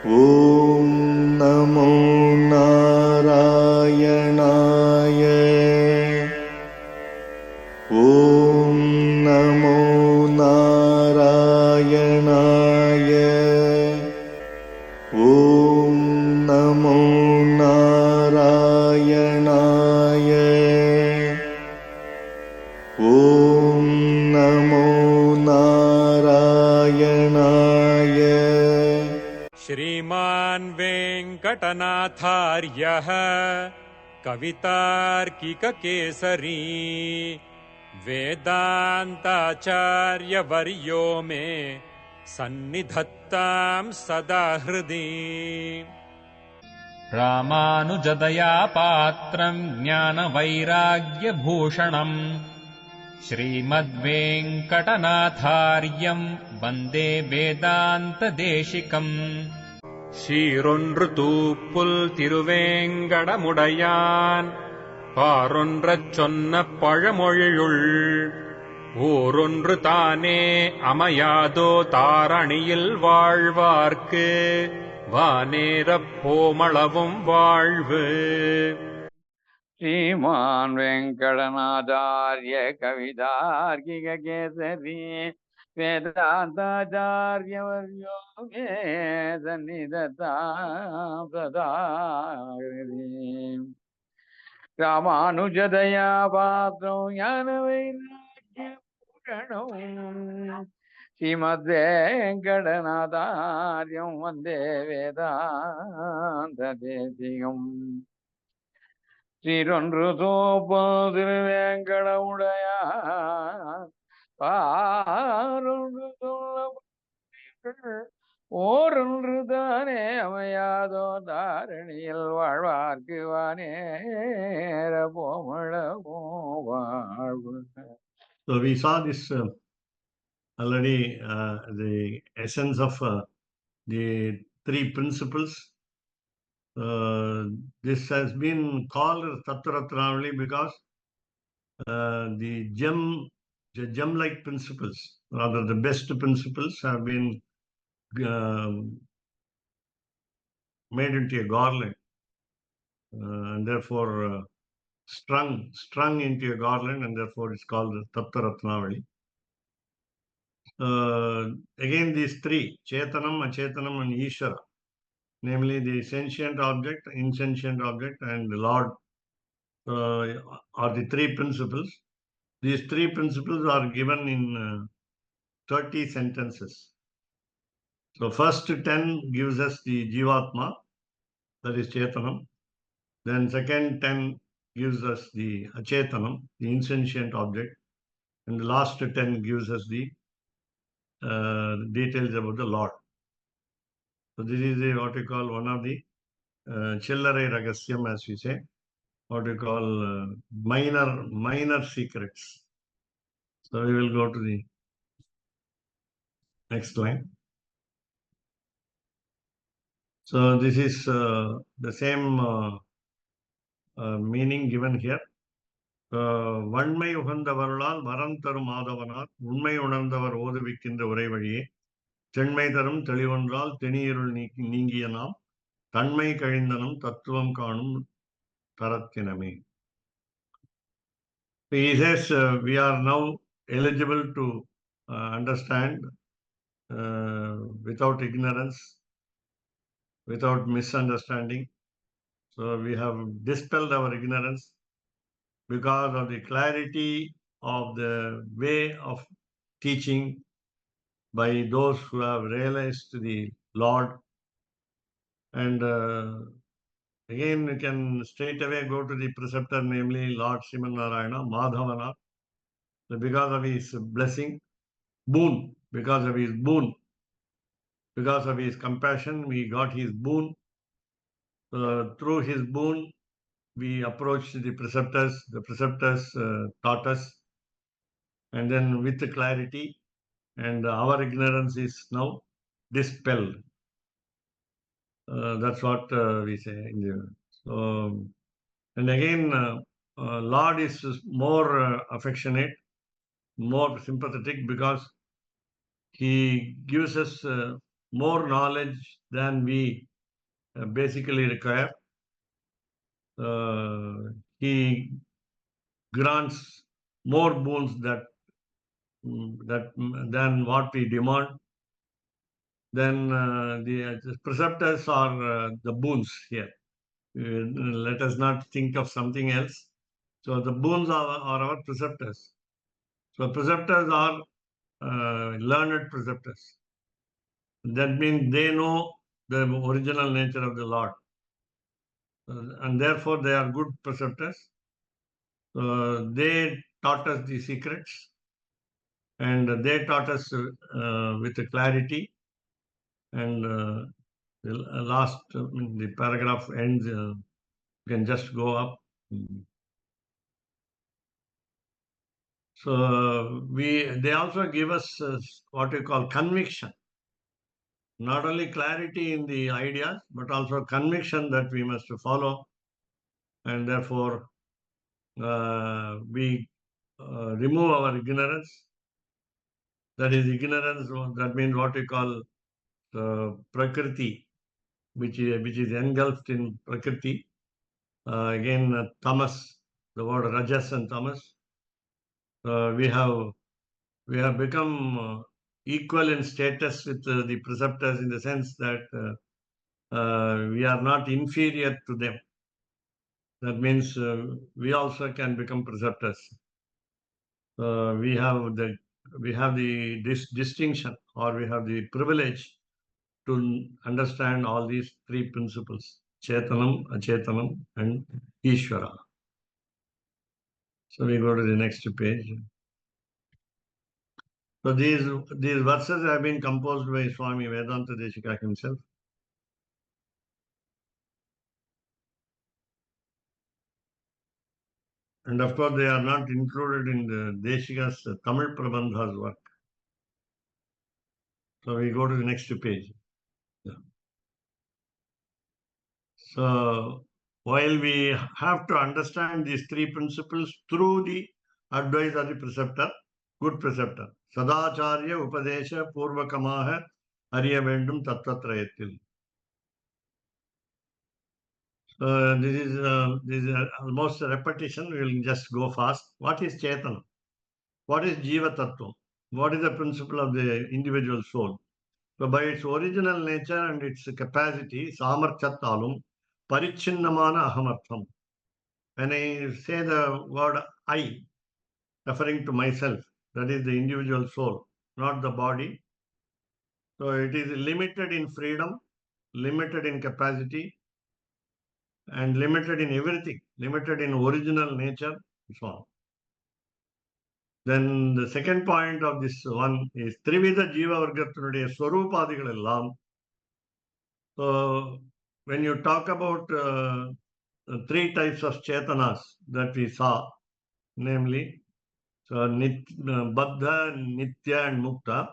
ॐ नमो नारायणाय। ॐ नमो नारायणाय। ॐ नमो नारायणाय। ॐ नमो नारायणाय। श्रीमान् वेङ्कटनाथार्यः कवितार्किककेसरी वेदान्ताचार्यवर्यो मे सन्निधत्तां सदा हृदि। रामानुजदया पात्रम् ज्ञानवैराग्यभूषणम् श्रीमद्वेङ्कटनाथार्यम् वन्दे वेदान्तदेशिकम्। சீரொன்று தூப்புல் திருவேங்கடமுடையான் பாரொன்றச் சொன்ன பழமொழியுள் ஊரொன்று தானே அமையாதோ தாரணியில் வாழ்வார்க்கு வானேரப் போமளவும் வாழ்வு. श्रीमान् वेङ्कटनाथार्य कवितार्किककेसरी वेदान्ताचार्यवर्यो मे सन्निधत्तां सदा हृदि। रामानुजदया पात्रौ ज्ञानवैराग्यभूषणौ श्रीमद्वेङ्कटनाथार्यं वन्दे वेदान्तदेशिकम्। சீரொன்று தோப்பல் திருவேங்கடமுடையான் பாரொன்று சொல்ல ஓரொன்று தானே அமையாதோ தாரணியில் வாழ்வார்க்கு வானேர போமளவோ வாழ்வு. So we saw this already, the essence of the three principles. This has been called Tattva Ratnavali because the gem-like principles, rather the best principles, have been made into a garland, and therefore strung into a garland, and therefore it's called Tattva Ratnavali. Again, these three, Chetanam, Achetanam, and Ishvara, namely the sentient object, insentient object, and the Lord, are the three principles. These three principles are given in 30 sentences. So first 10 gives us the Jivatma, that is Chetanam. Then second 10 gives us the Achetanam, the insentient object. And the last 10 gives us the details about the Lord. So this is what we call one of the Chillare Ragasyam, as we say, what we call minor secrets. So we will go to the next line. So this is the same meaning given here. வன்மை உகந்தவர்களால் வரம் தரும் மாதவனார் உண்மை உணர்ந்தவர் ஓதுவிக்கின்ற உரை வழியே தென்மை தரும் தெளிவொன்றால் தெனியிருள் நீங்கிய நாம் தன்மை கழிந்தனம் தத்துவம் காணும் தரத்தினமே. He says we are now eligible to understand without ignorance, without misunderstanding. So we have dispelled our ignorance because of the clarity of the way of teaching by those who have realized the Lord. And again, you can straight away go to the preceptor, namely Lord Sriman Narayana, Madhavana. So because of his blessing, boon, because of his boon, because of his compassion, we got his boon. Through his boon, we approached the preceptors taught us, and then with the clarity, and our ignorance is now dispelled. That's what we say. So, and again, Lord is more affectionate, more sympathetic, because he gives us more knowledge than we basically require. He grants more boons than what we demand. Then the preceptors are the boons here. Let us not think of something else. So the boons are our preceptors. So preceptors are learned preceptors. That means they know the original nature of the Lord. And therefore they are good preceptors. They taught us the secrets, and they taught us with clarity. And the last, the paragraph ends, you can just go up. So they also give us what we call conviction. Not only clarity in the ideas, but also conviction that we must follow. And therefore, we remove our ignorance. That is ignorance, that means what we call Prakriti, which is engulfed in Prakriti. Again, tamas, the word rajas and tamas. We have become equal in status with the preceptors, in the sense that we are not inferior to them. That means we also can become preceptors. We have the distinction, or we have the privilege to understand all these three principles: Chetanam, Achetanam, and Ishvara. So we go to the next page. So these verses have been composed by Swami Vedanta Deshika himself. And of course, they are not included in the Deshika's Tamil Prabandha's work. So we go to the next page. Yeah. So while we have to understand these three principles through the advice of the preceptor, good preceptor, Sadacharya Upadesha Purvakamaha Ariya Vendum Tattvatrayatil. This is almost a repetition. We will just go fast. What is Chetana? What is Jiva Tattva? What is the principle of the individual soul? So by its original nature and its capacity, Samarthyattalum, Parichinnamana Ahamartham. When I say the word I, referring to myself, that is the individual soul, not the body. So it is limited in freedom, limited in capacity, and limited in everything, limited in original nature, so on. Then the second point of this one is Trivida Jiva Vargathanuடைய Swarupadikal ellam. So when you talk about three types of Chetanas that we saw, namely Baddha, Nitya, and Mukta,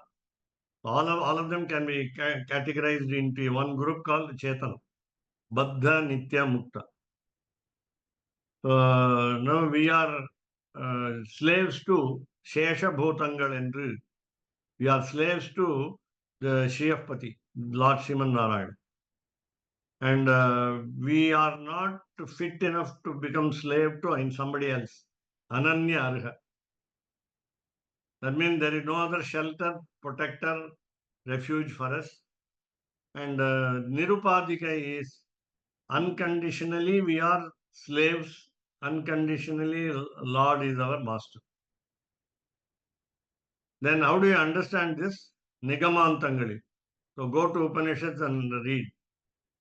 all of them can be categorized into one group called Chetana. Baddha, Nitya, Mukta. Now we are slaves to Shesha Bhutangal Endru. We are slaves to the Shriyapati, Lord Sriman Narayan. And we are not fit enough to become slave to somebody else. Ananya Arha. That means there is no other shelter, protector, refuge for us. And Nirupadika is unconditionally we are slaves, unconditionally Lord is our master. Then how do you understand this? Nigamantangali. So go to Upanishads and read.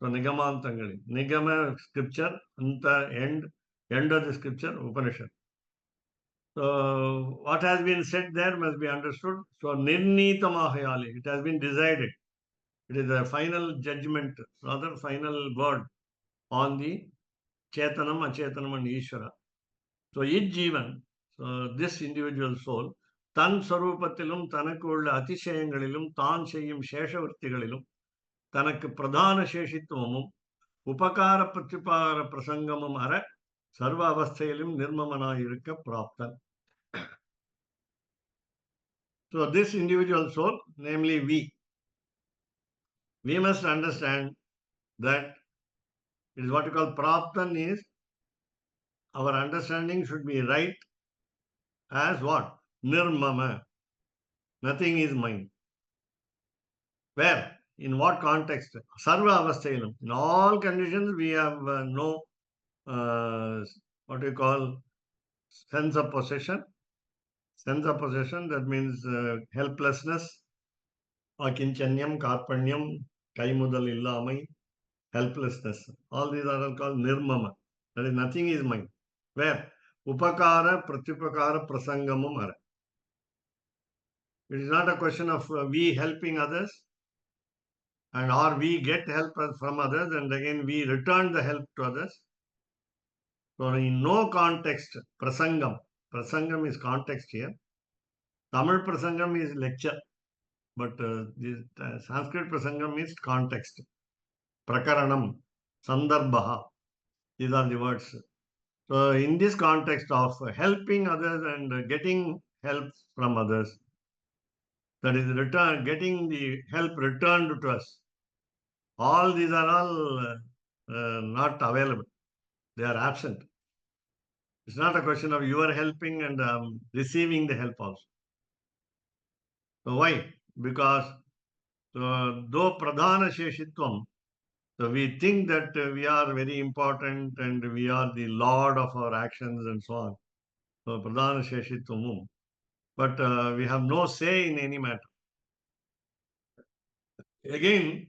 So Nigamantangali. Nigama scripture, anta end of the scripture, Upanishad. So what has been said there must be understood. So Nirnita Mahayali, it has been decided. It is a final judgment, rather final word on the Chetanam, Achetanam, and Ishvara. So each Jivan, so this individual soul, Tan Sarupattilum, Tanakulla Atishayangalilum, Tan Shayim Sheshavartigalilum, Tanak Pradhana Sheshitwamum, Upakara Pratipara Prasangamam Ara, Sarva Avasthayalim Nirmamana Yurika Praptan. So this individual soul, namely we, We must understand that it is what you call praptan is our understanding should be right as what? Nirmama. Nothing is mine. Where? In what context? Sarva avasthayilam. In all conditions, we have no, what you call, sense of possession. Sense of possession, that means helplessness, akinchanyam, karpanyam, kaimudal illamai, helplessness. All these are all called nirmama. That is, nothing is mine. Where? Upakara, pratyupakara, prasangamam are. It is not a question of we helping others, and or we get help from others and again we return the help to others. So in no context, prasangam is context here. Tamil prasangam is lecture, but this Sanskrit prasangam is context. Prakaranam, sandarbha, these are the words. So in this context of helping others and getting help from others, that is getting the help returned to us. All these are all not available. They are absent. It's not a question of you are helping and receiving the help also. So why? Because though pradhana sheshitvam, so we think that we are very important and we are the lord of our actions and so on. So pradhana sheshitvam, but we have no say in any matter. Again,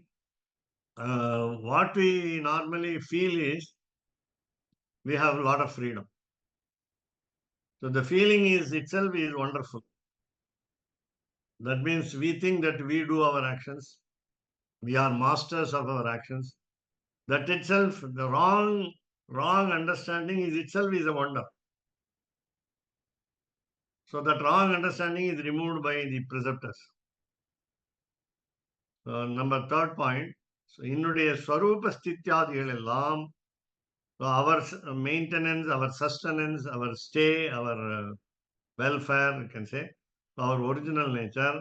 what we normally feel is we have a lot of freedom. So the feeling is itself is wonderful. That means we think that we do our actions. We are masters of our actions. That itself, the wrong understanding is itself is a wonder. So that wrong understanding is removed by the preceptors. Number third point, so innuடைய ஸ்வரூப ஸ்தித்யாதிகள் எல்லாம், so our maintenance, our sustenance, our stay, our welfare, you can say, our original nature,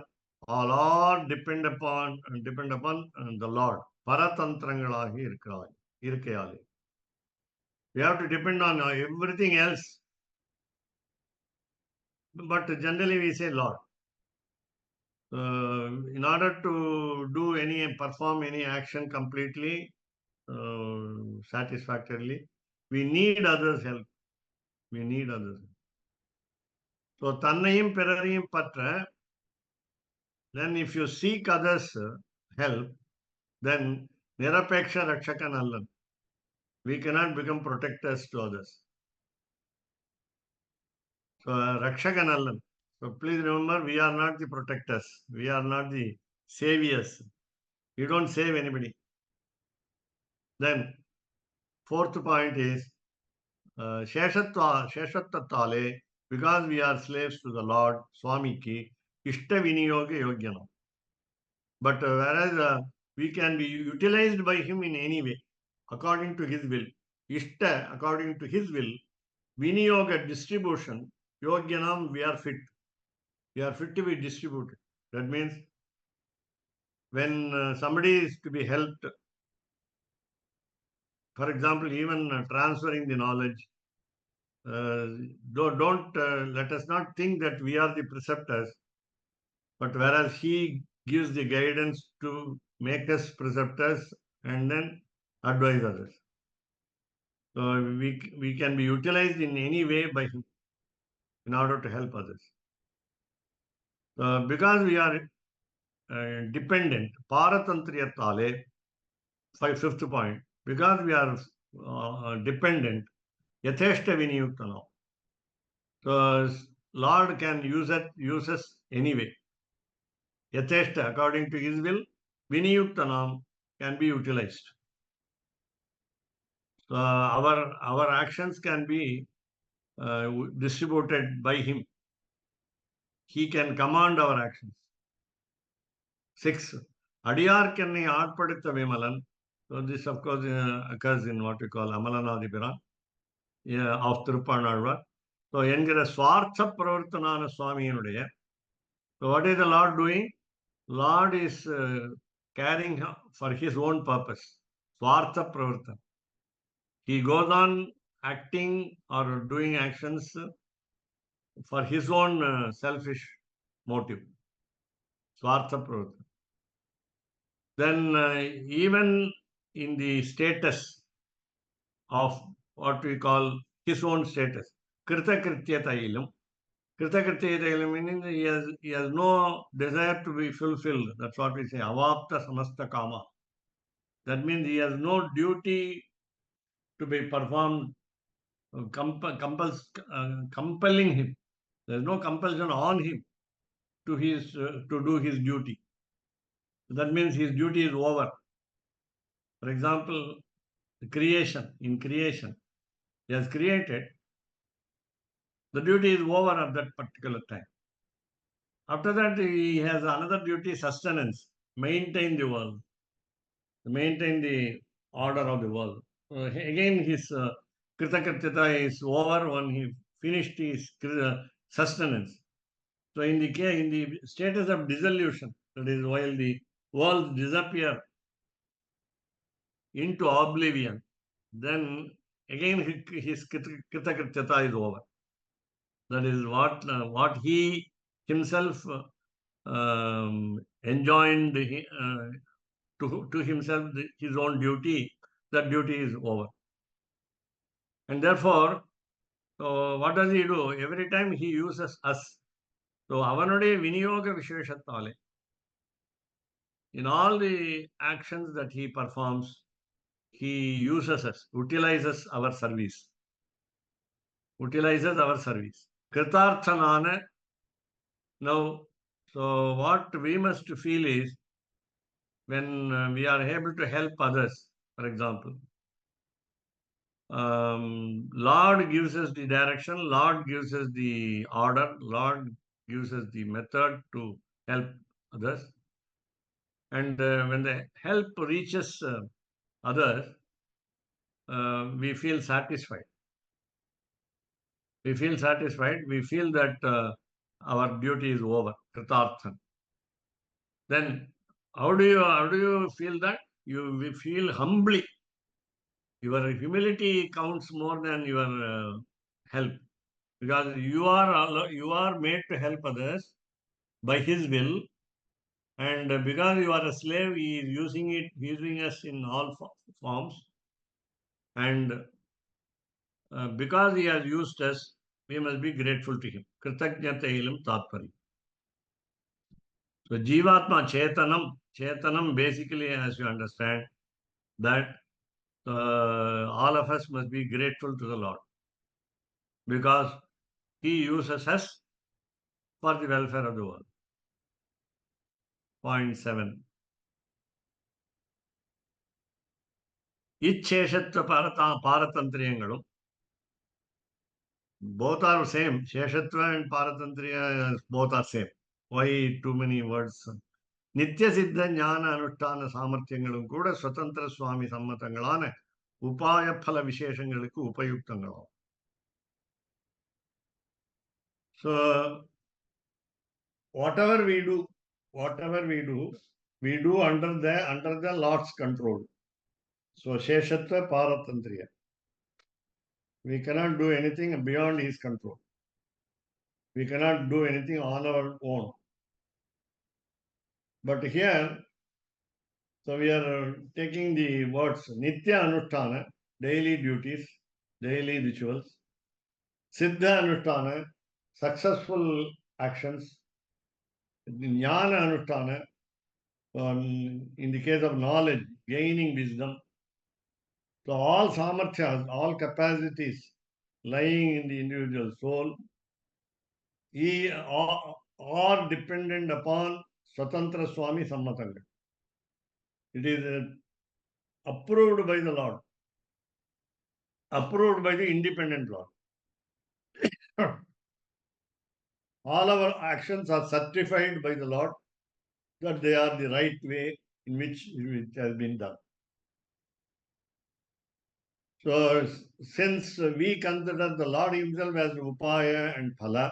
all are depend upon the Lord. பரதந்திரங்களாகி இருக்கையாலே. We have to depend on everything else. But generally we say Lord. In order to perform any action completely, satisfactorily, we need others' help. We need others. So, தன்னையும் பிறரையும் பற்ற, then if you seek others' help, then nirapeksha rakshaka nallan. We cannot become protectors to others. So, rakshaka nallan. So, please remember, we are not the protectors. We are not the saviors. You don't save anybody. Then, fourth point is, Sheshattale, because we are slaves to the Lord, Swamiki, Ishta Viniyoga Yogyanam. But whereas we can be utilized by him in any way, according to his will. Ishta, according to his will. Viniyoga, distribution. Yogyanam, we are fit. We are fit to be distributed. That means when somebody is to be helped, for example, even transferring the knowledge, don't let us not think that we are the preceptors, but whereas he gives the guidance to make us preceptors and then advise others. So we can be utilized in any way by him in order to help others. Because we are dependent, paratantriyatale, fifth point, because we are dependent, yatheshta viniyuktano. So Lord can use us anyway. Yatheshta, according to his will, viniyuktanam can be utilized. So our actions can be distributed by him. He can command our actions. 6. Adiyarkanni aatpaditha vimalan. So this of course occurs in what we call Amalanadipiran of Tiruppanazhvar. So என்கிற ஸ்வார்த்த பிரவர்த்தனான சுவாமியினுடைய. So what is the Lord doing? Lord is carrying for his own purpose. Swartha pravartan. He goes on acting or doing actions for his own selfish motive. Swartha pravartan. Then even in the status of what we call his own status, krita krityatailam. Krita krityatailam meaning he has no desire to be fulfilled. That's what we say. Avapta samasta kama. That means he has no duty to be performed, compelling him. There is no compulsion on him to do his duty. That means his duty is over. For example, creation. In creation, he has created. The duty is over at that particular time. After that, he has another duty: sustenance, maintain the world, maintain the order of the world. Again, his kritakrityata is over when he finished his sustenance. So in the status of dissolution, that is while the world disappear into oblivion, then again his kritakrityata is over. That is what he himself enjoined to himself his own duty. That duty is over, and therefore, what does he do? Every time he uses us. So avanude viniyoga visheshatale. In all the actions that he performs, he uses us, utilizes our service. Utilizes our service. Kritarthanana. Now, so what we must feel is when we are able to help others, for example, Lord gives us the direction, Lord gives us the order, Lord gives us the method to help others. And when the help reaches others, we feel satisfied. We feel satisfied. We feel that our duty is over. Kritarthan. Then how do you feel that? You feel humbly. Your humility counts more than your help, because you are made to help others by His will, and because you are a slave, He is using us in all forms, and because He has used us, we must be grateful to Him. Kritajnatailam tatpari. So Jivatma Chetanam basically, as you understand, that all of us must be grateful to the Lord, because He uses us for the welfare of the world. Point 7. Icheshatva Paratantriyangalum. Both are same. Sheshatva and Paratantriya, both are same. Why too many words? Nitya Siddha Jnana Anushtana Samartyangalum Kuda Swatantra Swami Sammatangalana Upaya Phala Visheshangalukku Upayuktangalam. So whatever we do, we do under the Lord's control. So Sheshatva Paratantriya. We cannot do anything beyond His control. We cannot do anything on our own. But here, so we are taking the words Nitya Anushtana, daily duties, daily rituals, Siddha Anushtana, successful actions, Jnana Anushtana, in the case of knowledge, gaining wisdom. So all samarthyas, all capacities lying in the individual soul, are dependent upon Swatantra Swami Sammatanga. It is approved by the Lord, approved by the independent Lord. All our actions are certified by the Lord that they are the right way in which it has been done. So, since we consider the Lord Himself as Upaya and Phala,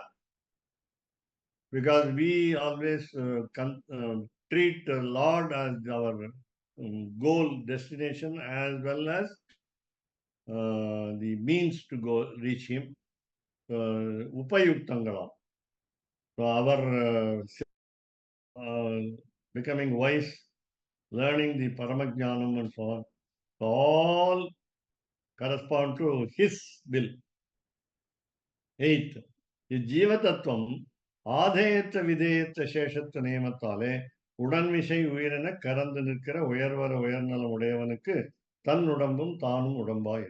because we always treat the Lord as our goal, destination, as well as the means to go reach Him. Upayuktangalam. So our becoming wise, learning the Paramajnanam and so on, all correspond to His will. Eighth, the Jivathatvam, ஆதேயற்ற விதேயற்ற சேஷத்துவ நியமத்தாலே உடன்மிசை உயிரென கறந்து நிற்கிற உயர்வர உயர்நலம் உடையவனுக்கு தன் உடம்பும் தானும் உடம்பாய்.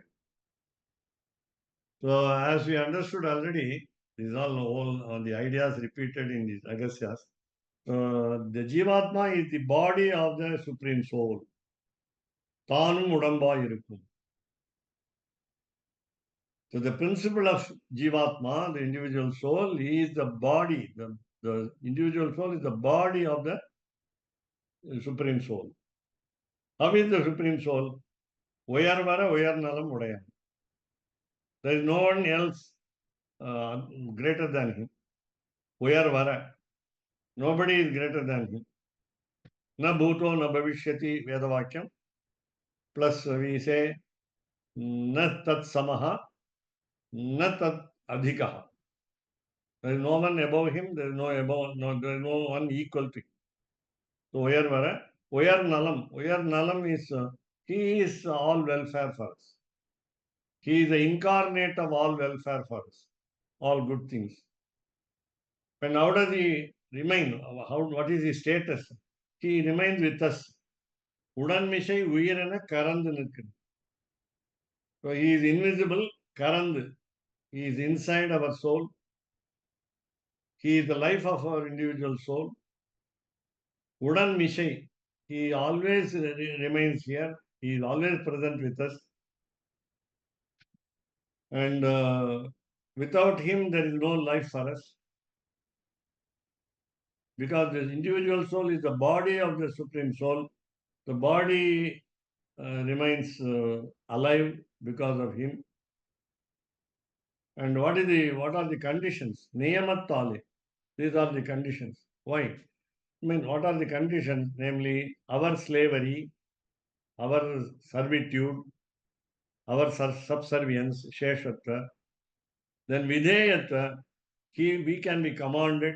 So as we understood already, these are all the ideas repeated in these Agasyas. The Jivatma is the body of the Supreme Soul. தானும் உடம்பாய் இருக்கும். So the principle of Jivatma, the individual soul, is the body. The individual soul is the body of the Supreme Soul. How is the Supreme Soul? Uyarvara Uyarnalam Udayam. There is no one else greater than him. Uyarvara. Nobody is greater than him. Na bhuto na bhavishyati Vedavakyam. Plus we say na tat samaha, na tat adhikaha. There is no one above him, there is no one equal to him. So Uyarvara, Uyarnalam. Uyarnalam is, he is all welfare for us. He is the incarnate of all welfare for us, all good things. And how does he remain? What is his status? He remains with us. Udanmishai uyirana karandu nirkku. So he is invisible, karandu. He is inside our soul. He is the life of our individual soul. Udanmishai, he always remains here. He is always present with us. And without him, there is no life for us. Because the individual soul is the body of the Supreme Soul. The body remains alive because of him. And what are the conditions? Niyamattale. These are the conditions. Why? I mean, what are the conditions? Namely, our slavery, our servitude, our subservience, sheshatva. Then videyatva, we can be commanded,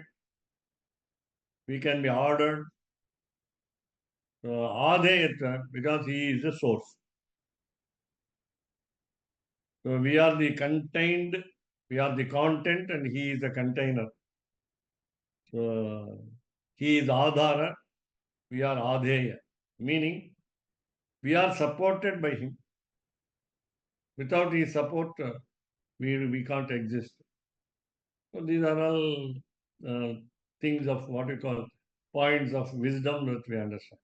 we can be ordered. Adeyatva, because he is the source. So we are the contained, we are the content, and he is the container. So he is Adhara, we are Adheya, meaning we are supported by him. Without his support, we can't exist. So these are all things of what we call points of wisdom that we understand.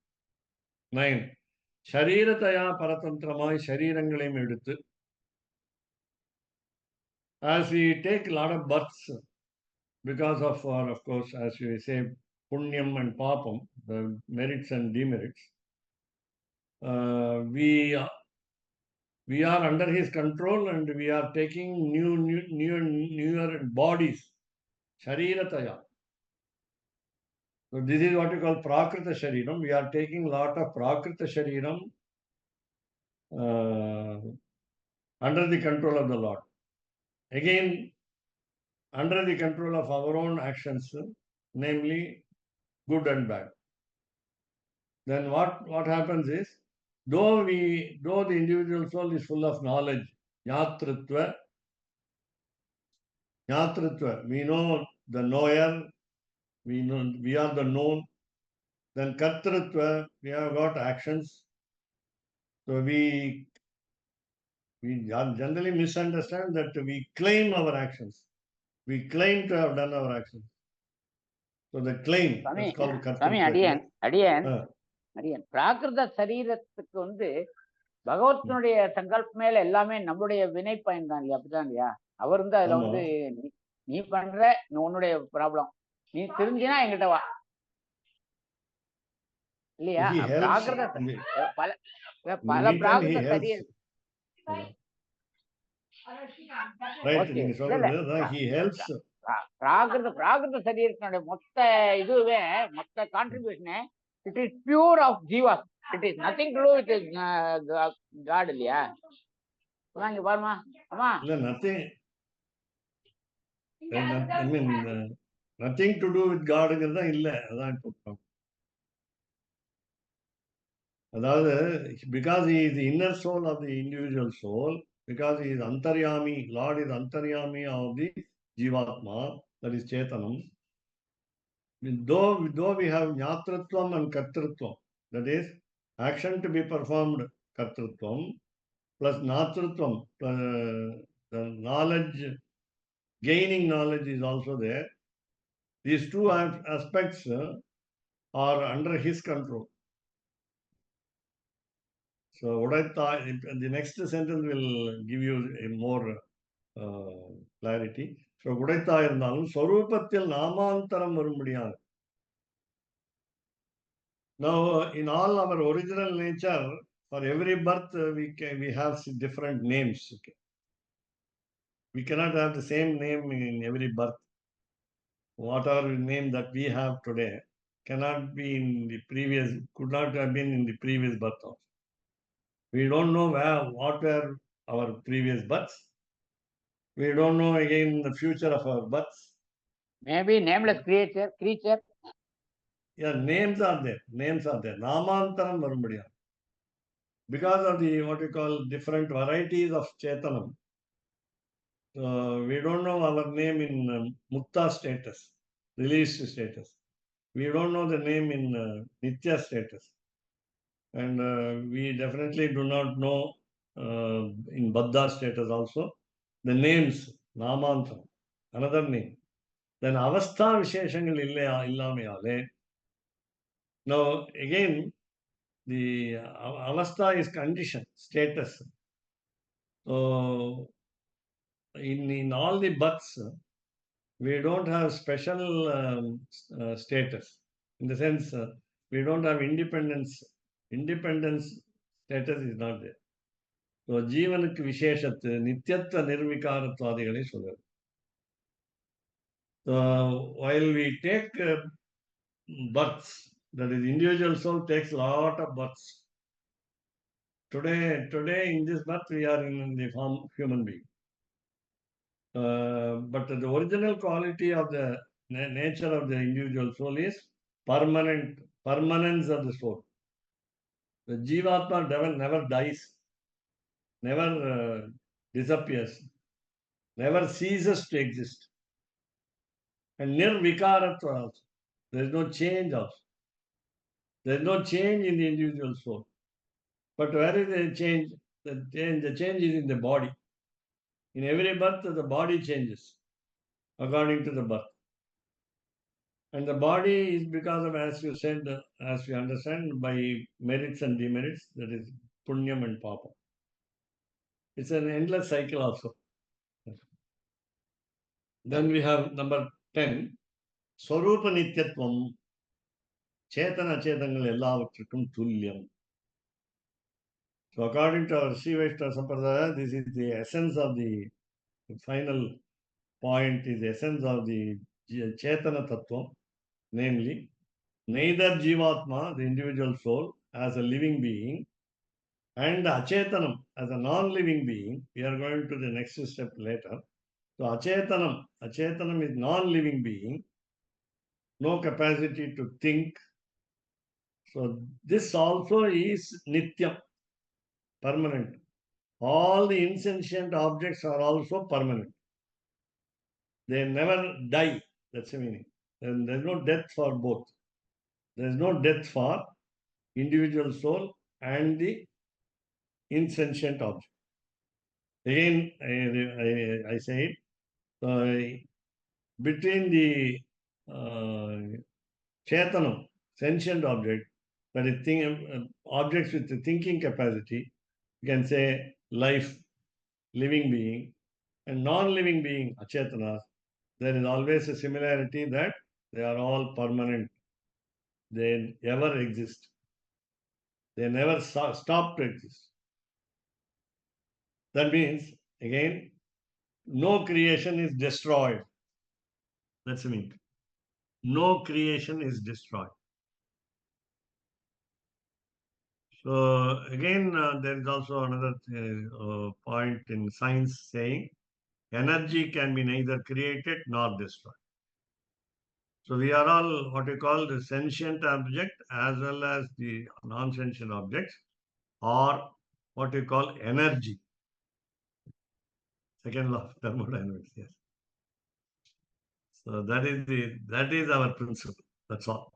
9. Sharirataya paratantramai sharirangalayum eduthu. As we take a lot of births, because of course, as we say, punyam and papam, the merits and demerits, we are under his control and we are taking newer bodies, sharirataya. So this is what we call prakrita shariram. We are taking a lot of prakrita shariram under the control of the Lord. Again, under the control of our own actions, namely good and bad. Then what happens is, though the individual soul is full of knowledge, jnatritva, we know the knower, we are the known. Then kartritva, we have got actions. So we generally misunderstand that we claim our actions. We claim to have done our actions. So the claim is called kartritva. அடியன் பிராகிருத சரீரத்துக்கு வந்து பகவத்தினுடைய சங்கல்ப மேல எல்லாமே நம்முடைய வினை பயன் தான் இல்லையா? அப்படிதான் இல்லையா? அவர் வந்து அதுல வந்து நீ பண்ற உன்னுடைய ப்ராப்ளம், நீ தெரிஞ்சினா என்கிட்ட வா இல்லையா? பிராகிருத பல பிராகிருத சரீர பிராகிருத சரீரத்தினுடைய மொத்த இதுவே மொத்த கான்ட்ரிபியூஷனே It is pure of Jiva. It is nothing to do with God, இல்லையா? இங்க பாருமா, அம்மா. No, nothing. I mean, nothing to do with God-ங்கிறது தான் இல்லை. அதான் இப்போ அதாவது because he is the inner soul of the individual soul, because he is Antaryami, Lord is Antaryami of the Jivatma, that is Chetanam. Though we have Jnatritvam and Kartrutvam, that is action to be performed, Kartrutvam, plus Natritvam, the knowledge, gaining knowledge is also there. These two aspects are under his control. So what I thought, the next sentence will give you a more clarity. So உடைத்தா இருந்தாலும் ஸ்வரூபத்தில் நாமாந்தரம் வரும்படியாக. Now in all our original nature, for every birth we have different names. Okay. We cannot have the same name in every birth. Whatever name that we have today cannot be in the previous, could not have been in the previous birth also. We don't know what were our previous births. We don't know again the future of our births. Maybe nameless creature. Yeah, names are there. Namantaram varumbadiya. Because of the what we call different varieties of Chetanam. We don't know our name in Mukta status, released status. We don't know the name in Nitya status. And we definitely do not know in Baddha status also the names, Namantaram, another name. Then Avastha Visheshangal illamayale. Now again, the Avastha is condition, status. So in all the births, we don't have special status. In the sense, we don't have independence. Independence status is not there. So ஜீவனுக்கு விசேஷத்து நித்தியத்துவ நிர்விகாரத்வாதிகளை சொல்றது. So while we take births, that is individual soul takes lot of births. Today in this birth we are in the form of human being. But the original quality of the nature of the individual soul is permanence of the soul. The Jivatma never dies, never disappears, never ceases to exist. And nirvikaratva also. There is no change also. There is no change in the individual soul. But where is the change? The change is in the body. In every birth, the body changes according to the birth. And the body is because of, as you said, as we understand, by merits and demerits, that is punyam and papa. It's an endless cycle also. Then we have number 10, Swarupa Nityatvam, Chetana Chetangal Ellavuttrukkum Tulyam. So according to our Sri Vaishnava Sampradaya, this is the essence of the final point, is the essence of the Chetana Tattva, namely, neither Jivatma, the individual soul, as a living being, and Achetanam, as a non-living being. We are going to the next step later. So Achetanam is non-living being, no capacity to think. So this also is Nityam, permanent. All the insentient objects are also permanent. They never die. That's the meaning. And there's no death for both. There's no death for individual soul and the insentient object. Again, I say it. Between the Chetanam, sentient object, that is objects with the thinking capacity, you can say life, living being, and non-living being, Achetanas, there is always a similarity that they are all permanent. They ever exist. They never stop to exist. That means, again, no creation is destroyed. That's the meaning. No creation is destroyed. So again, there is also another point in science saying energy can be neither created nor destroyed. So we are all what we call the sentient object as well as the non-sentient objects, or what we call energy. Second law of thermodynamics, yes. So that is our principle. That's all.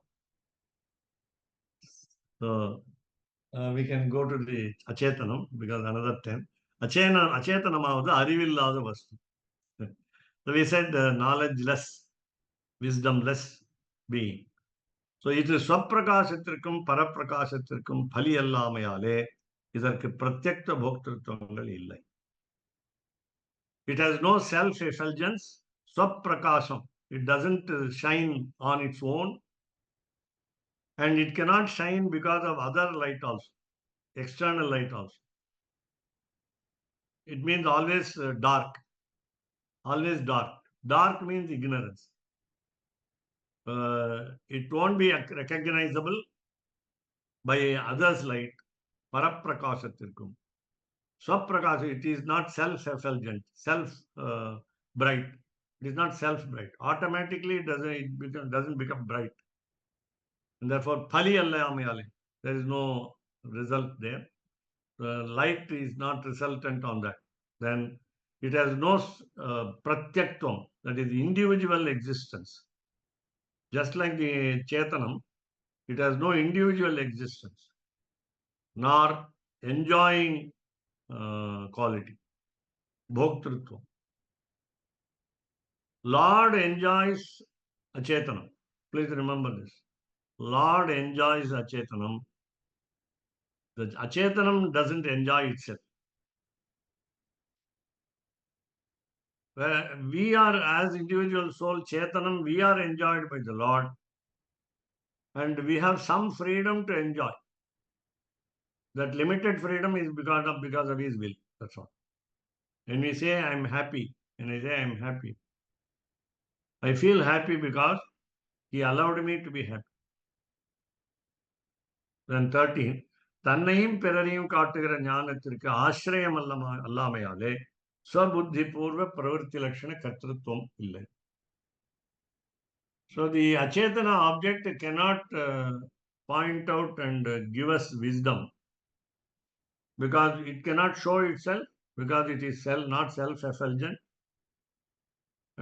So we can go to the achetanam because another 10. Achetanamavathu arivillada vastu. So we said knowledge less, wisdom less being. So இது ஸ்வப்பிரகாசத்திற்கும் பரப்பிரகாசத்திற்கும் பலி அல்லாமையாலே இதற்கு பிரத்யக்த போக்திருத்தங்கள் இல்லை. It has no self-effulgence, swaprakasham. It doesn't shine on its own, and it cannot shine because of other light also, external light also. It means always dark, always dark. Dark means ignorance. It won't be recognizable by others' light. Paraprakashatirkum. Swaprakasha, it is not self-effulgent, self-bright. It is not self-bright. Automatically, doesn't become bright. And therefore, pali allamayale, there is no result there. Light is not resultant on that. Then it has no pratyaktvam, that is individual existence. Just like the chetanam, it has no individual existence, nor enjoying quality, bhoktrutvam. Lord enjoys achetanam. Please remember this. Lord enjoys achetanam. The achetanam doesn't enjoy itself. Where we are as individual soul, chetanam, we are enjoyed by the Lord, and we have some freedom to enjoy. That limited freedom is because of His will. That's all. When we say I am happy, when I say I am happy, I feel happy because He allowed me to be happy. Then 13, தன்னையும் பிறரையும் காட்டுகிற ஞானத்திற்கு ஆசிரியம் அல்லாமையாலே ஸ்வபுத்தி பூர்வ பிரவருத்தி லட்சண கர்த்தத்துவம் இல்லை. So the achetana object cannot point out and give us wisdom because it cannot show itself, because it is not self-effulgent,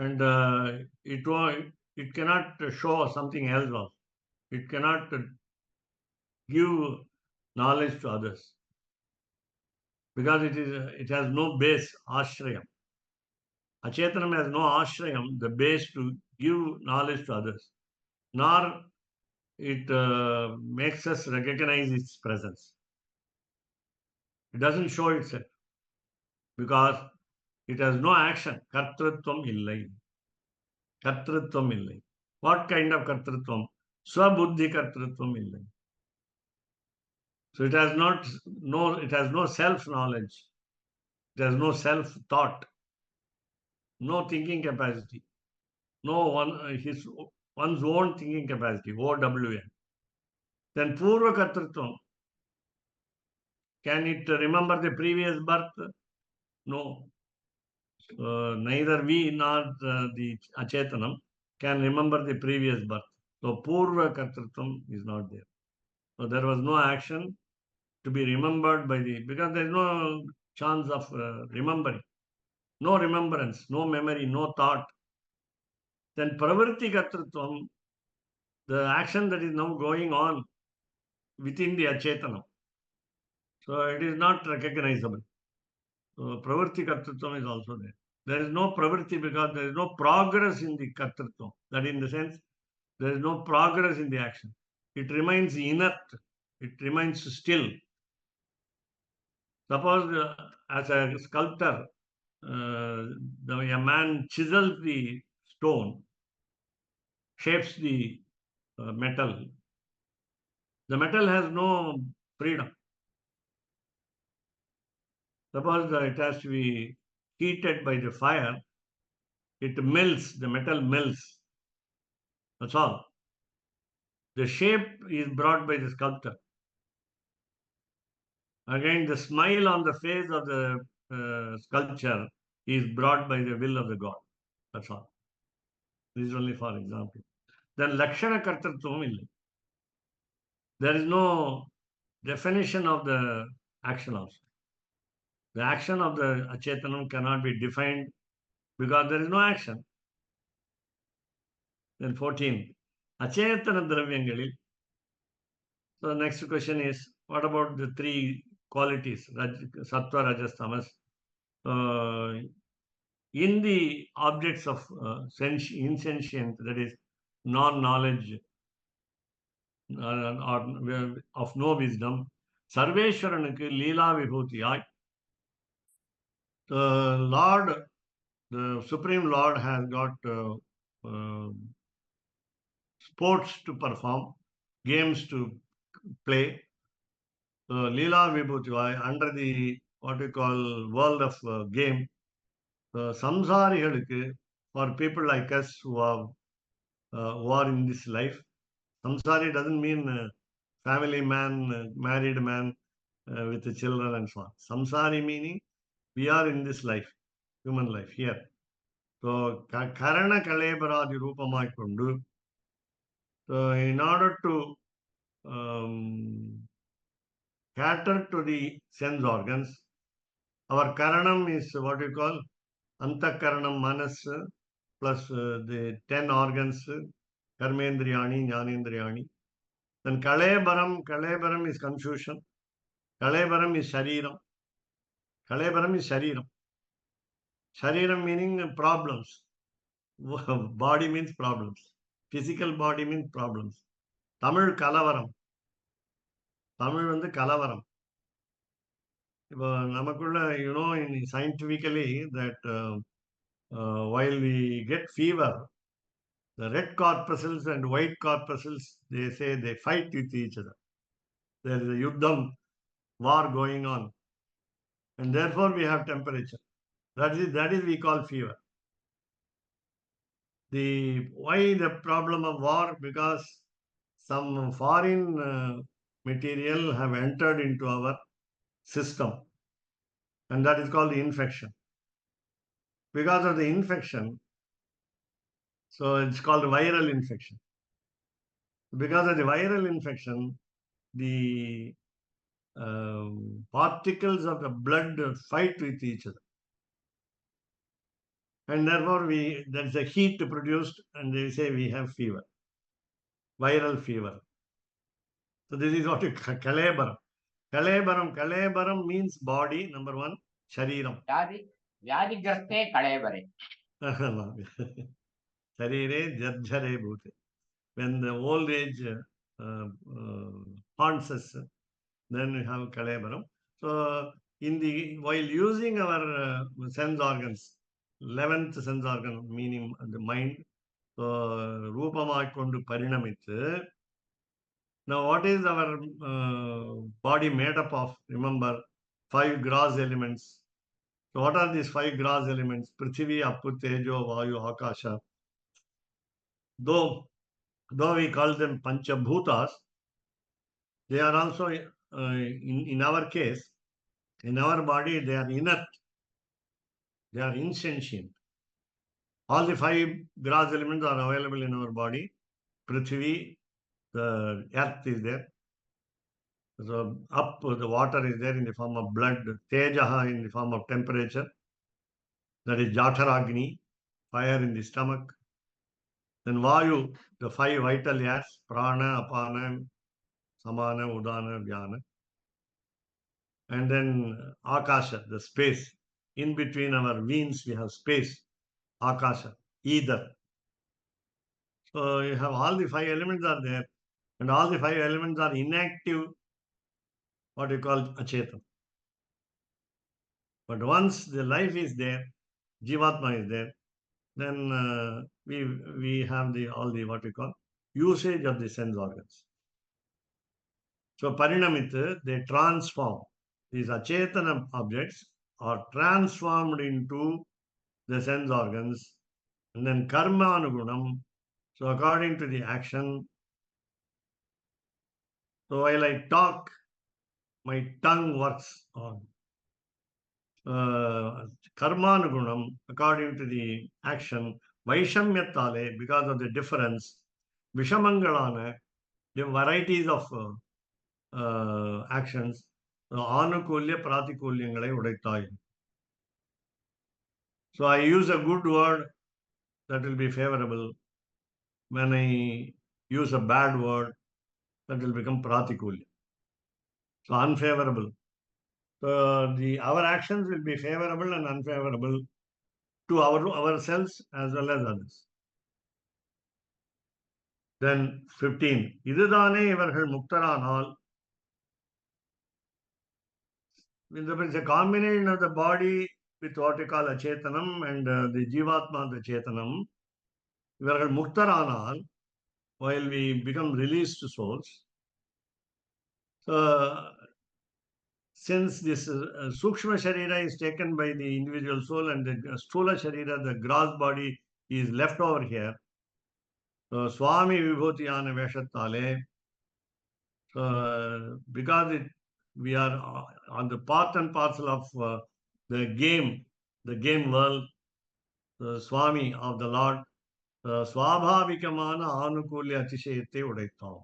and it cannot show something else also. It cannot give knowledge to others because it has no base, ashrayam. Achetanam has no ashrayam, the base to give knowledge to others, nor it makes us recognize its presence. It doesn't show itself because it has no action. Kartrutvam illai. Kartrutvam illai. What kind of kartrutvam? Swabuddhi kartrutvam illai. So it has no self-knowledge. It has no self-thought. No thinking capacity. No one's own thinking capacity. OWN. Then Purva kartrutvam. Can it remember the previous birth? No. Neither we nor the achetanam can remember the previous birth. So Purva kartrutvam is not there. So there was no action to be remembered because there is no chance of remembering. No remembrance, no memory, no thought. Then pravritti kartrutvam, the action that is now going on within the achetanam. So it is not recognizable. So pravritti kartrutvam is also there. There is no pravritti because there is no progress in the kartrutvam. That in the sense, there is no progress in the action. It remains inert. It remains still. Suppose as a sculptor, a man chisels the stone, shapes the metal. The metal has no freedom. Suppose it has to be heated by the fire, it melts, the metal melts. That's all. The shape is brought by the sculptor. Again, the smile on the face of the sculpture is brought by the will of the God. That's all. This is only for example. Then Lakshana Kartatvam illa. There is no definition of the action also. The action of the Achetanam cannot be defined because there is no action. Then 14. Achetana Dravyangalil. So next question is, what about the three qualities, Sattva, Rajas, Tamas? In the objects of insentient, that is non-knowledge or of no wisdom, Sarveshwaranukku Leela Vibhutiyai, the Lord, the Supreme Lord has got sports to perform, games to play. Leela Vibhutiyai, under the what we call world of game, samsarigalukku, for people like us who are in this life. Samsari doesn't mean family man, married man with the children and so on. Samsari meaning we are in this life, human life here. So Karana Kalebaradi Rupamaikundu. So in order to cater to the sense organs, our Karanam is what we call Antakaranam Manas plus the 10 organs, Karmendriyani, Jnanendriyani. Then Kalebaram is confusion. Kalebaram is Shariram. Kalebaram is Shariram. Shariram meaning problems. Body means problems. Physical body means problems. Tamil Kalavaram. Tamil வந்து கலவரம். இப்போ நமக்குள்ள, scientifically that while we get fever, the red corpuscles and white corpuscles, they say they fight with each other. There is a yuddham, war going on. And therefore we have temperature. That is we call fever. Why the problem of war? Because some foreign material have entered into our system. And that is called the infection. Because of the infection, so it's called viral infection. Because of the viral infection, the particles of the blood fight with each other. And therefore, there's a heat produced, and they say we have fever, viral fever. So this is what Kalebaram. Kalebaram means body, number one, Shariram. Vyadigraste Kalebare. Sharire Jarjare Bhute. When the old age haunts us, then we have Kalebaram. So while using our sense organs, 11th sense organ meaning the mind, so Rupamakondu Parinamithu. Now what is our body made up of? Remember, 5 gross elements. So what are these 5 gross elements? Prithvi, Apu, Tejo, Vayu, Akasha. Though we call them Panchabhutas, they are also, in our case, in our body, they are inert. They are insentient. All the 5 gross elements are available in our body. Prithvi, the earth is there. So up, the water is there in the form of blood. Tejaha in the form of temperature. That is Jatharagni, fire in the stomach. Then Vayu, the 5 vital airs, Prana, Apana, Samana, Udana, Vyana. And then Akasha, the space. In between our veins, we have space. Akasha, ether. So you have all the 5 elements are there. And all the 5 elements are inactive, what you call Achetan. But once the life is there, Jivatma is there, then we have all the what we call usage of the sense organs. So Parinamit, they transform. These Achetana objects are transformed into the sense organs. And then Karma Anugunam. So according to the action, so while I talk, my tongue works on. Karmanugunam, according to the action, Vaishamyattale, because of the difference, Vishamangalana, the varieties of actions, Anukulya Pratikulyangale Udaitai. So I use a good word, that will be favorable. When I use a bad word, that will become Pratikulya. So unfavorable. So our actions will be favorable and unfavorable to ourselves as well as others. Then 15. இதுதானே இவர்கள் முக்தரானால், it's a combination of the body with what we call Achetanam and the Jivatma, the Chetanam. இவர்கள் முக்தரானால், while we become released souls, since this Sukshma Sharira is taken by the individual soul and the Sthula Sharira, the gross body, is left over here. So Swami Vibhutiyana Veshattale, because we are on the part and parcel of the game world, the Swami of the Lord, Swabhavikamana Anukulya Atishayate Udaittam.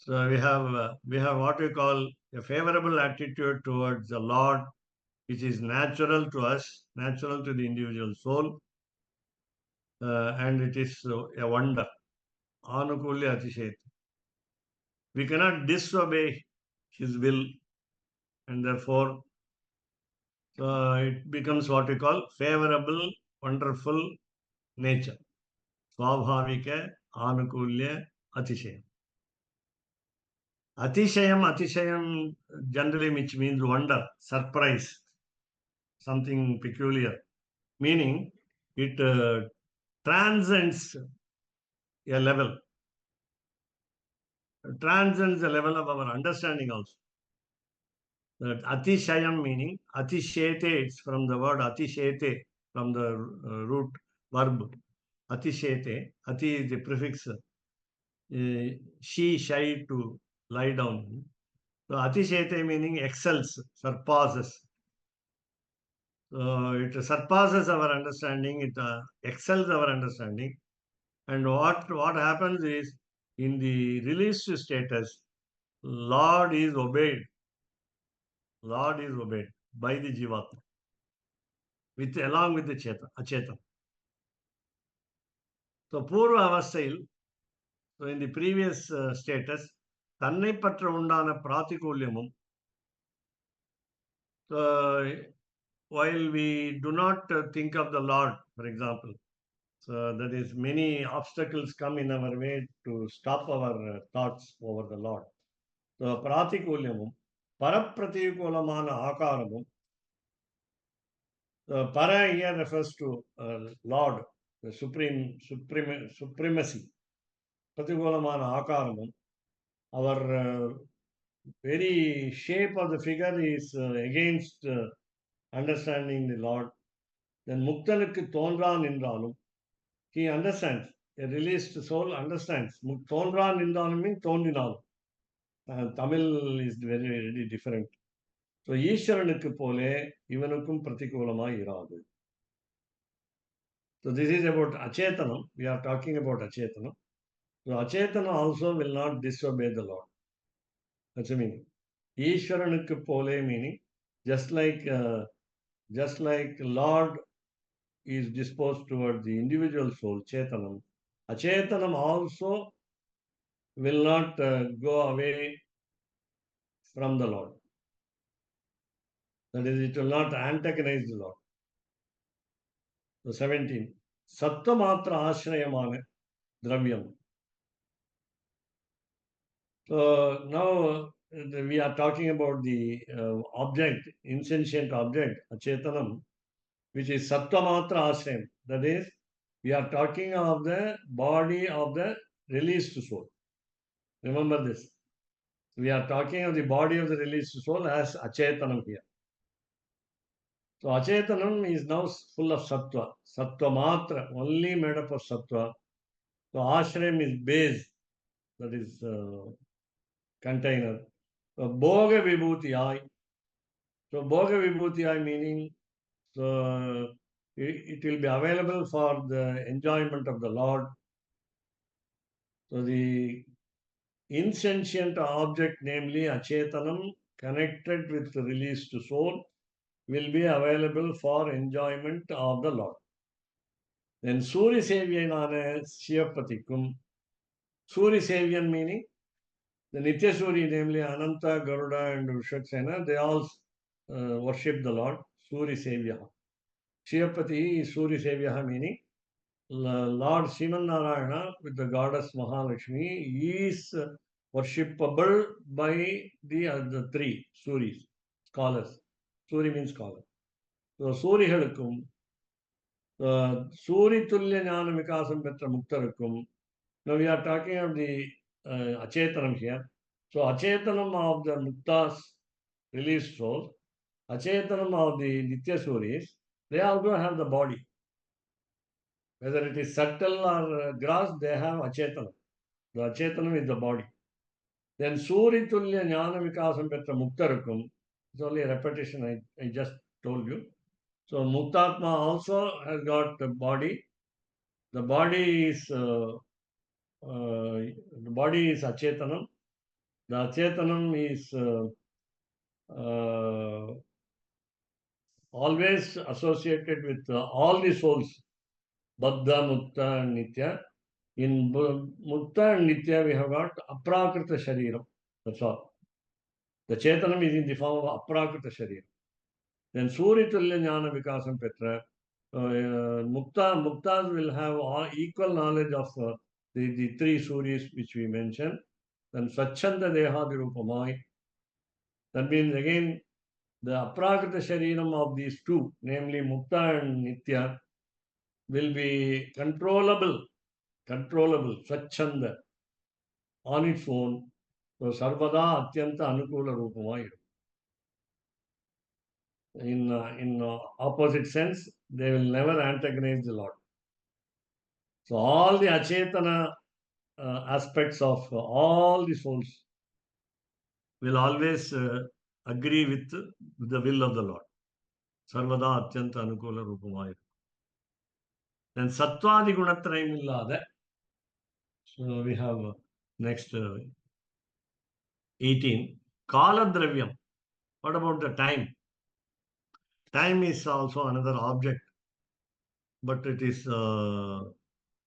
So we have what we call a favorable attitude towards the Lord, which is natural to us, natural to the individual soul, and it is a wonder. Anukulya Atishayate. We cannot disobey his will, and therefore it becomes what we call favorable, wonderful nature. Swabhavika Anukulya Atishayam. Atishayam generally which means wonder, surprise, something peculiar. Meaning it transcends a level. Transcends the level of our understanding also. That Atishayam meaning, Atishete, it's from the word Atishete, from the root verb. Atishete, Ati is the prefix. She, shy, to lie down. So Atishete meaning excels, surpasses. It surpasses our understanding, it excels our understanding. And what happens is, in the released status, Lord is obeyed. Lord is obeyed by the Jivatma, along with the Achetan. So Purva Avasthayil, so in the previous status, Tannai Patra Undana Pratikulyamum, while we do not think of the Lord, for example, so that is many obstacles come in our way to stop our thoughts over the Lord. So Pratikulyamum, Parapratikoolamana Akaramum. Para here refers to Lord, the supremacy. Pratikulamana Akaramum. Our very shape of the figure is against understanding the Lord. Then Muktanukku Thondran Nindranum. He understands. A released soul understands. Thondran Nindranum means Thondinal. Tamil is very, very different. So Ishwaranukku pole ivanukkum pratikoolamai iradu. So this is about Achetanam. We are talking about Achetanam. So Achetana also will not disobey the Lord. That's the meaning. Ishwaranukku pole meaning just like Lord is disposed towards the individual soul, Chetanam. Achetanam also will not go away from the Lord. That is, it will not antagonize the Lord. So 17. Sattvamatra Ashrayamana Dravyam. So now we are talking about the object, insentient object, Achetanam, which is Sattvamatra Ashrayam. That is, we are talking of the body of the released soul. Remember this. We are talking of the body of the released soul as Achetanam here. So Achetanam is now full of Sattva. Sattvamatra, only made up of Sattva. So Ashrayam is base, that is container. So Bhoga Vibhutiyai. So Bhoga Vibhutiyai meaning so it will be available for the enjoyment of the Lord. So the insentient object, namely Achetanam, connected with the released soul, will be available for enjoyment of the Lord. Then Suri Sevyanana Shivapatikum. Suri Sevyan meaning the Nityasuri, namely Ananta, Garuda, and Vrishaksena, they all worship the Lord, Suri Sevya. Shivapati is Suri Sevya meaning Lord Siman Narayana with the goddess Mahalakshmi is worshipable by the three Suris, scholars. Suri means scholar. So Suriகளுக்கும் Suri Tulya Jnana Vikasam Petra Muktarukum. Now we are talking of the Achetanam here. So Achetanam of the Muktas released souls, Achetanam of the Nitya Suris, they also have the body. Whether it is subtle or gross, they have Achetanam. The Achetanam is the body. Then Suri Tulya Jnana Vikasam Petra Muktarukum. It's only a repetition I just told you. So Muktatma also has got the body. The body is Achetanam. The Achetanam is always associated with all the souls, Baddha, Mukta, and Nitya. In Mukta and Nitya, we have got Aprakrita Shariram. That's all. The Chetanam is in the form of Aprakrita Shariram. Then Suri Tulya Jnana Vikasam Petra. Muktas will have all equal knowledge of the three Suris which we mentioned. Then Swachanda Dehadi Rupamai. That means again the Aprakrita Shariram of these two, namely Mukta and Nitya, will be controllable, Swachanda, on its own. So Sarvada Atyanta Anukula Rupamai. In opposite sense, they will never antagonize the Lord. So all the Achetana aspects of all the souls will always agree with the will of the Lord. Sarvada Atyanta Anukula Rupamaya. Then Sattvadi Gunatrayam illada. So we have next 18. Kala Dravyam. What about the time? Time is also another object, but it is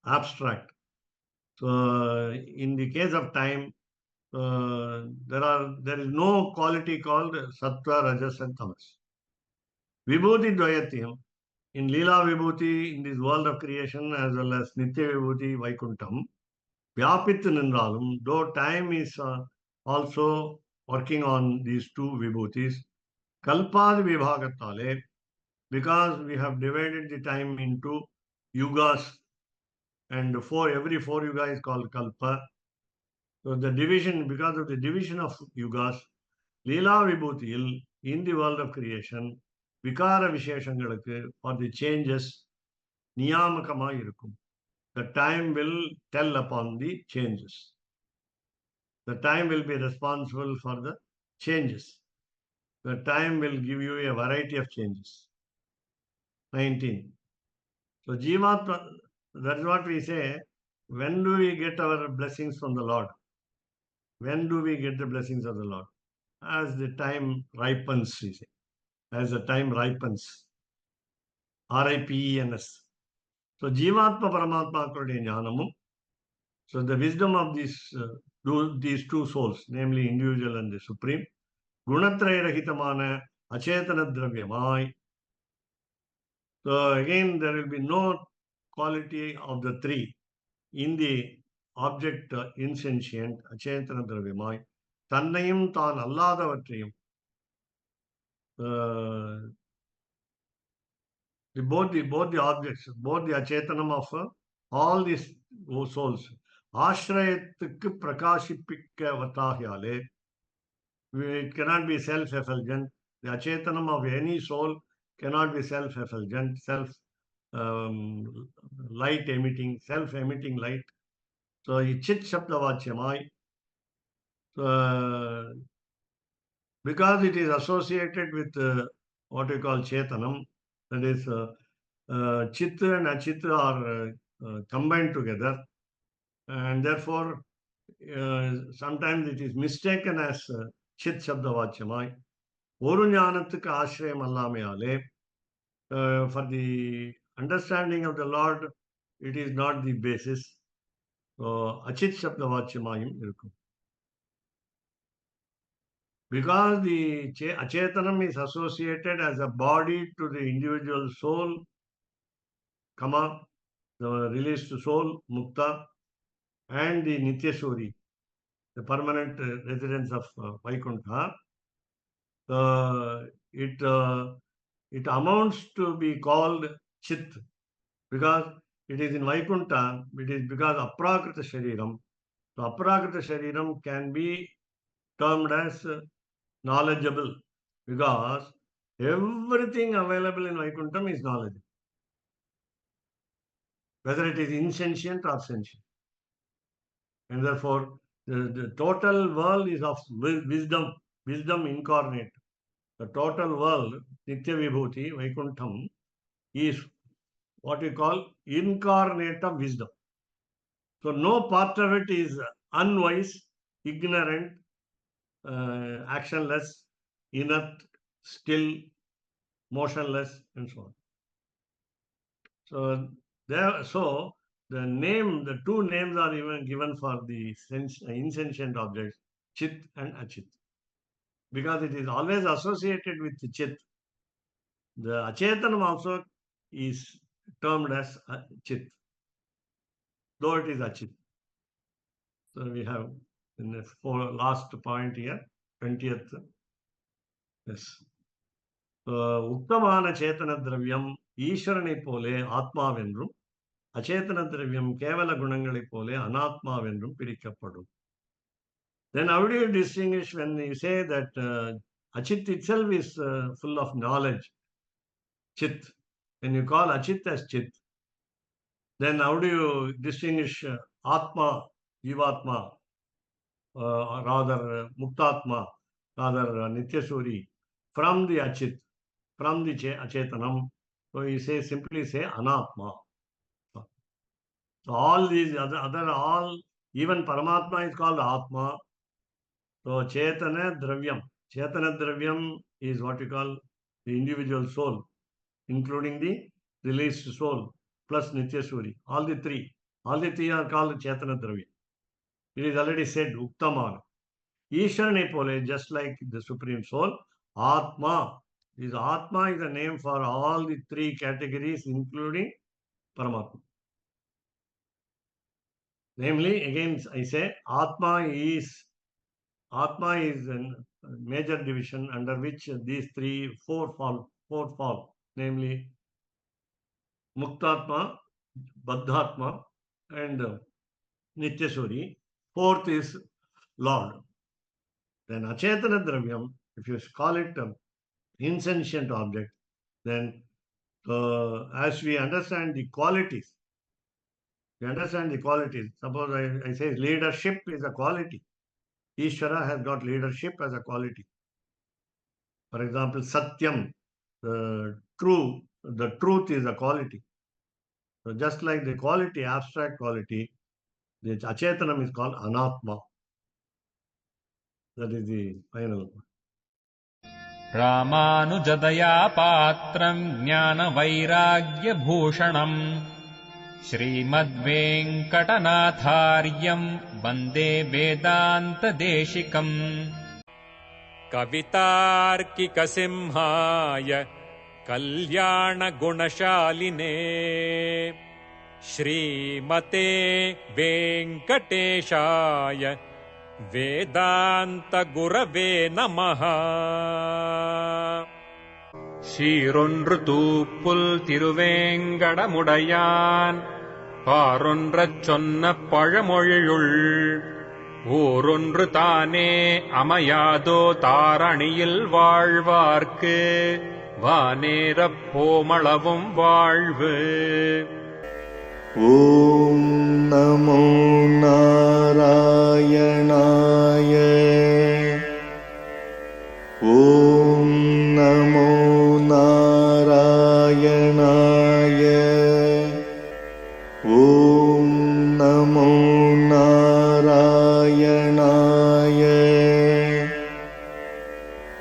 abstract. So in the case of time, there is no quality called Sattva, Rajas, and Tamas. Vibhuti Dvayatiyam. In Leela Vibhuti, in this world of creation, as well as Nitya Vibhuti, Vaikuntham, Vyapit Nindralum, though time is also working on these two Vibhutis, Kalpad Vibhagatale, because we have divided the time into yugas, and every four yuga is called Kalpa. So the division, because of the division of yugas, Leela Vibhutil, in the world of creation, Vikara Visheshangalukku, for the changes, Niyamakama irukum. The time will tell upon the changes. The time will be responsible for the changes. The time will give you a variety of changes. 19. So Jivatma, that's what we say. When do we get our blessings from the Lord? When do we get the blessings of the Lord? As the time ripens, we say. As the time ripens. RIPENS. So Jivatma Paramatma Krude Jnanamum. So the wisdom of these two souls, namely individual and the supreme, Gunatraya Rahitamana Achetana Dravyamai. So again, there will be no quality of the three in the object insentient Achetana Dravyamai. Tannayum Tan Alladavatriyum. Both the objects, both the Achetanam of all these souls, Ashrayattukku Prakashipikkavatahiyale. It cannot be self-effulgent. The Achetanam of any soul cannot be self-effulgent, light emitting, self-emitting light. So, Chit Shabdavachyamai. Because it is associated with what we call Chetanam, that is, Chit and Achit are combined together, and therefore sometimes it is mistaken as Chit Shabdavachyamai. Oru Jnanathukku Ashrayam Allamayale, for the understanding of the Lord, it is not the basis. So, Achit Shabdavacyamayim irukkum. Because the Achetanam is associated as a body to the individual soul, the released soul, Mukta, and the Nityasuri, the permanent residence of Vaikuntha, it amounts to be called Chit, because it is in Vaikuntha, it is because Aprakrita Shariram. So Aprakrita Shariram can be termed as knowledgeable, because everything available in Vaikuntham is knowledgeable, whether it is insentient or sentient. And therefore, the total world is of wisdom incarnate. The total world, Nitya Vibhuti, Vaikuntham, is what we call incarnate of wisdom. So no part of it is unwise, ignorant, actionless, inert, still, motionless, and so on. So the two names are even given for the insentient objects, Chit and Achit, because it is always associated with the Chit. The Achetanam also is termed as Chit, though it is Achit. So we have in the last point here, 20th. Yes. உத்தமான சேத்தன திரவியம் ஈஸ்வரனை போலே ஆத்மாவென்றும் அச்சேதன திரவியம் கேவல குணங்களைப் போலே அனாத்மாவென்றும் பிரிக்கப்படும். Then how do you distinguish when you say that Achit itself is full of knowledge, Chit? When you call Achit as Chit, then how do you distinguish Atma, Jivatma, rather Muktatma, rather Nityasuri, from the Achit, from the Achetanam? So you simply say Anatma. So all these all, even Paramatma is called Atma. So Chetana Dravyam is what we call the individual soul, including the released soul plus Nityasuri. All the three are called Chetana Dravyam. It is already said, Uktaman. Ishwarane Pole, just like the Supreme Soul, Atma. Atma is a name for all the three categories, including Paramatma. Namely, again I say, Atma is a major division under which these four fall, namely Muktatma, Baddhatma, and Nityasuri. Fourth is Lord. Then Achetana Dravyam, if you call it insentient object, then as we understand the qualities, suppose I say leadership is a quality. Ishvara has got leadership as a quality. For example, Satyam, the truth is a quality. So just like the quality, abstract quality, the Achetanam is called Anatma. That is the final one. रामानुजदया पात्रम् ज्ञानवैराग्यभूषणम् श्रीमद्वेङ्कटनाथार्यम् वन्दे वेदान्तदेशिकम् कवितार्किकसिंहाय कल्याणगुणशालिने श्रीमते वेङ्कटेशाय वेदान्तगुरवे नमः. சீரொன்று தூப்புல் திருவேங்கடமுடையான் பாரொன்றச் சொன்ன பழமொழியுள் ஊரொன்று தானே அமையாதோ தாரணியில் வாழ்வார்க்கு வானேரப் போமளவும் வாழ்வு. ॐ नमो नारायणाय ॐ नमो नारायणाय ॐ नमो नारायणाय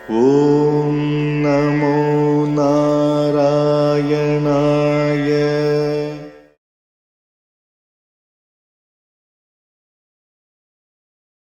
ॐ नमो नारायणाय